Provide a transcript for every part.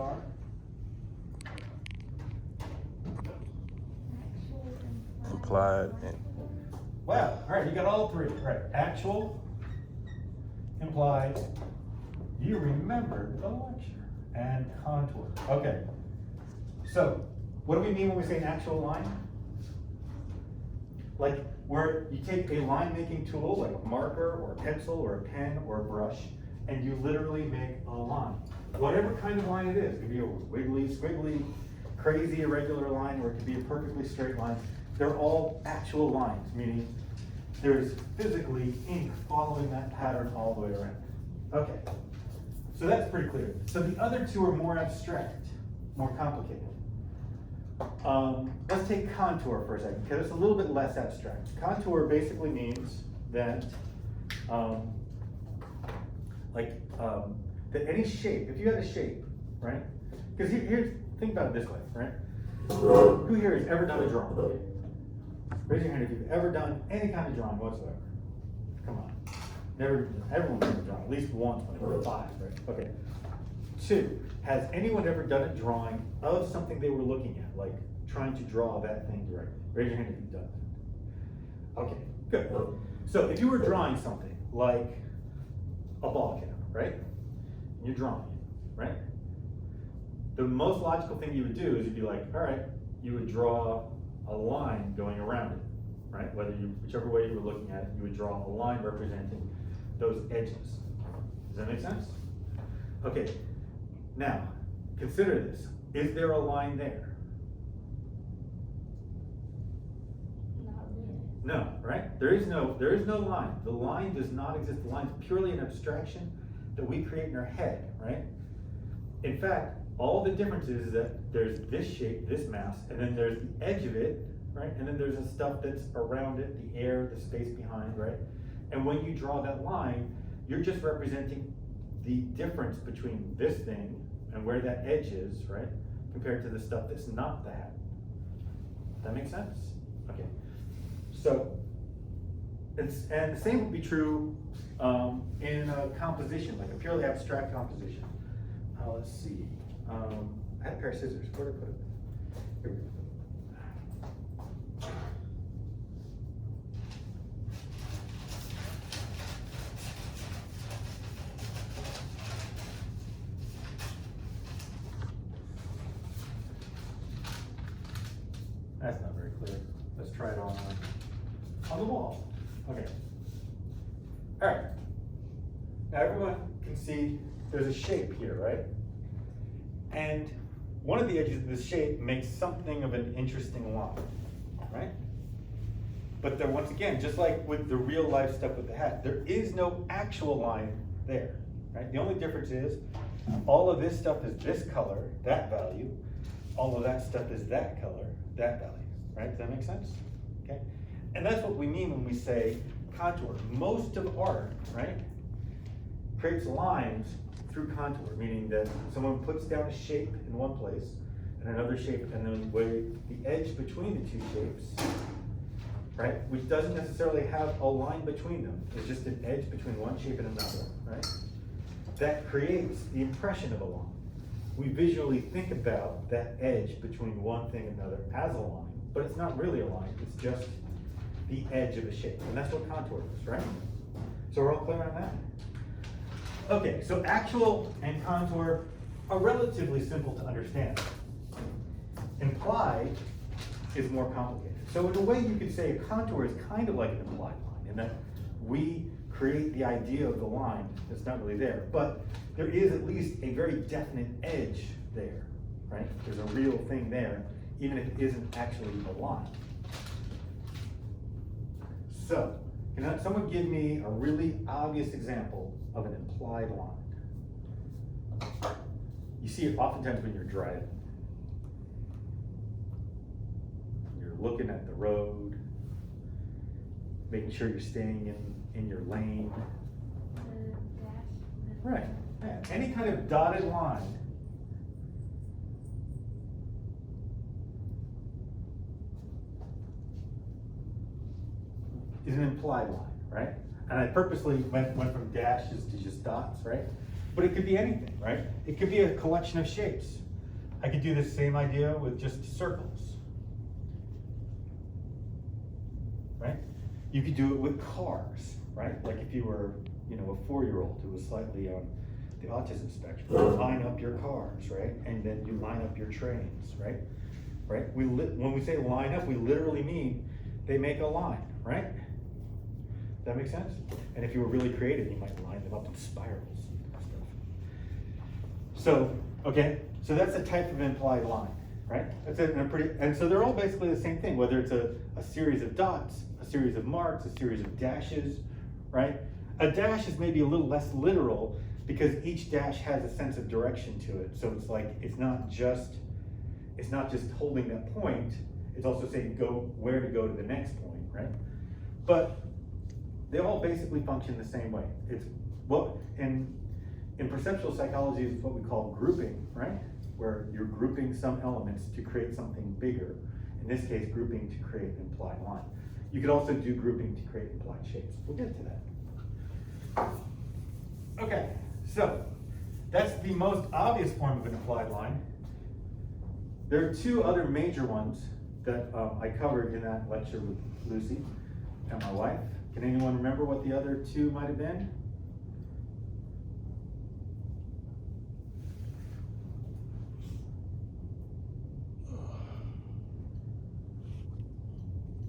are? Implied. Well, all right, you got all three. All right, actual, implied, you remembered the lecture, and contour. Okay, so what do we mean when we say an actual line? Like where you take a line making tool, like a marker or a pencil or a pen or a brush, and you literally make a line. Whatever kind of line it is, it could be a wiggly, squiggly, crazy, irregular line, or it could be a perfectly straight line. They're all actual lines, meaning there's physically ink following that pattern all the way around. Okay, so that's pretty clear. So the other two are more abstract, more complicated. Let's take contour for a second, because it's a little bit less abstract. Contour basically means that, that any shape, if you had a shape, right? Because here's, think about it this way, right? Who here has ever done a drawing? Raise your hand if you've ever done any kind of drawing whatsoever. Come on. Never, everyone's done a drawing, at least once when they were 5, right? Okay. 2, has anyone ever done a drawing of something they were looking at, like trying to draw that thing directly? Raise your hand if you've done that. Okay, good. So if you were drawing something like a ball cap, right? And you're drawing it, right? The most logical thing you would do is you'd be like, all right, you would draw a line going around it, right? Whichever way you were looking at it, you would draw a line representing those edges. Does that make sense? Okay, now, consider this. Is there a line there? No, right? There is no line. The line does not exist. The line is purely an abstraction that we create in our head, right? In fact, all the difference is that there's this shape, this mass, and then there's the edge of it, right? And then there's the stuff that's around it, the air, the space behind, right? And when you draw that line, you're just representing the difference between this thing and where that edge is, right? Compared to the stuff that's not that. That makes sense? Okay. So, and the same would be true in a composition, like a purely abstract composition. Let's see. I had a pair of scissors. Where did I put it? Here we go. That's not very clear. Let's try it on the wall. Okay. All right. Now everyone can see there's a shape here, right? And one of the edges of this shape makes something of an interesting line, right? But then once again, just like with the real life stuff with the hat, there is no actual line there, right? The only difference is all of this stuff is this color, that value. All of that stuff is that color, that value, right? Does that make sense? Okay. And that's what we mean when we say contour. Most of art, right, creates lines through contour, meaning that someone puts down a shape in one place and another shape, and then the edge between the two shapes, right, which doesn't necessarily have a line between them. It's just an edge between one shape and another, right? That creates the impression of a line. We visually think about that edge between one thing and another as a line, but it's not really a line, it's just the edge of a shape. And that's what contour is, right? So we're all clear on that? Okay, so actual and contour are relatively simple to understand. Implied is more complicated. So in a way you could say a contour is kind of like an implied line, in that we create the idea of the line that's not really there, but there is at least a very definite edge there, right? There's a real thing there, even if it isn't actually a line. So, can someone give me a really obvious example of an implied line? You see it oftentimes when you're driving. You're looking at the road, making sure you're staying in your lane. Right. Yeah. Any kind of dotted line is an implied line, right? And I purposely went from dashes to just dots, right? But it could be anything, right? It could be a collection of shapes. I could do the same idea with just circles, right? You could do it with cars, right? Like if you were, you know, a 4-year-old who was slightly on the autism spectrum, you line up your cars, right? And then you line up your trains, right? Right? When we say line up, we literally mean they make a line, right? That makes sense? And if you were really creative, you might line them up in spirals and stuff. So, okay, so that's a type of implied line, right? And so they're all basically the same thing, whether it's a series of dots, a series of marks, a series of dashes, right? A dash is maybe a little less literal because each dash has a sense of direction to it. So it's like, it's not just holding that point, it's also saying where to go to the next point, right? But they all basically function the same way. It's what in perceptual psychology is what we call grouping, right? Where you're grouping some elements to create something bigger. In this case, grouping to create an implied line. You could also do grouping to create implied shapes. We'll get to that. Okay, so that's the most obvious form of an implied line. There are two other major ones that I covered in that lecture with Lucy and my wife. Can anyone remember what the other two might have been?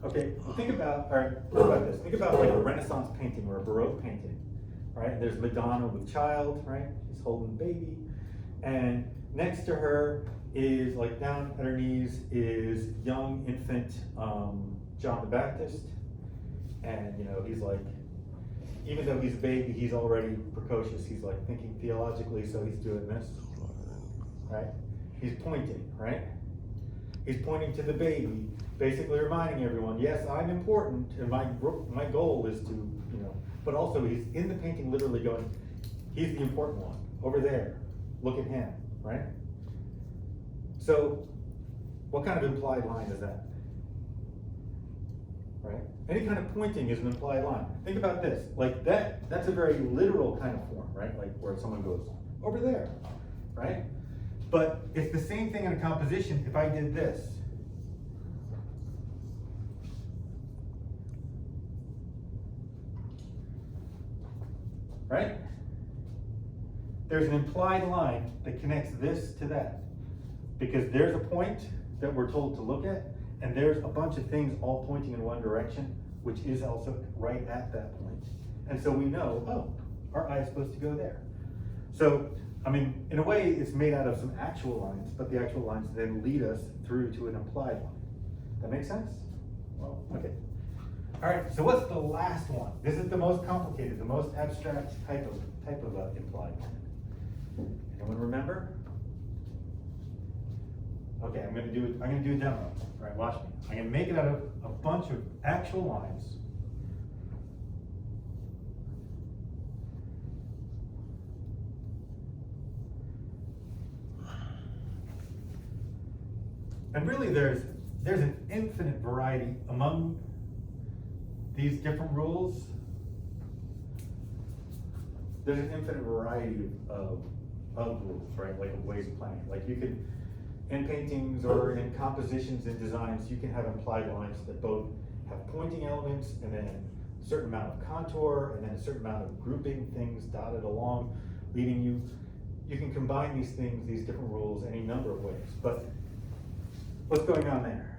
Okay, well think about this. Think about like a Renaissance painting or a Baroque painting, right? There's Madonna with child, right? She's holding a baby. And next to her is, like down at her knees, is young infant John the Baptist. And you know, he's like, even though he's a baby, he's already precocious. He's like thinking theologically, so he's doing this, right? He's pointing, right? He's pointing to the baby, basically reminding everyone, yes, I'm important, and my goal is to, you know, but also he's in the painting literally going, he's the important one, over there, look at him, right? So, what kind of implied line is that? Right? Any kind of pointing is an implied line. Think about this, like that's a very literal kind of form, right? Like where someone goes, over there, right? But it's the same thing in a composition if I did this. Right? There's an implied line that connects this to that. Because there's a point that we're told to look at, and there's a bunch of things all pointing in one direction, which is also right at that point. And so we know, oh, our eye is supposed to go there. So, I mean, in a way, it's made out of some actual lines, but the actual lines then lead us through to an implied line. That make sense? Well, okay. All right, so what's the last one? This is the most complicated, the most abstract type of implied line. Anyone remember? Okay, I'm gonna do a demo. All right, watch me. I'm gonna make it out of a bunch of actual lines. And really there's an infinite variety among these different rules. There's an infinite variety of rules, right? Like of ways of planning. Like you can, in paintings or in compositions and designs, you can have implied lines that both have pointing elements and then a certain amount of contour and then a certain amount of grouping things dotted along, leading you. You can combine these things, these different rules, any number of ways. But what's going on there?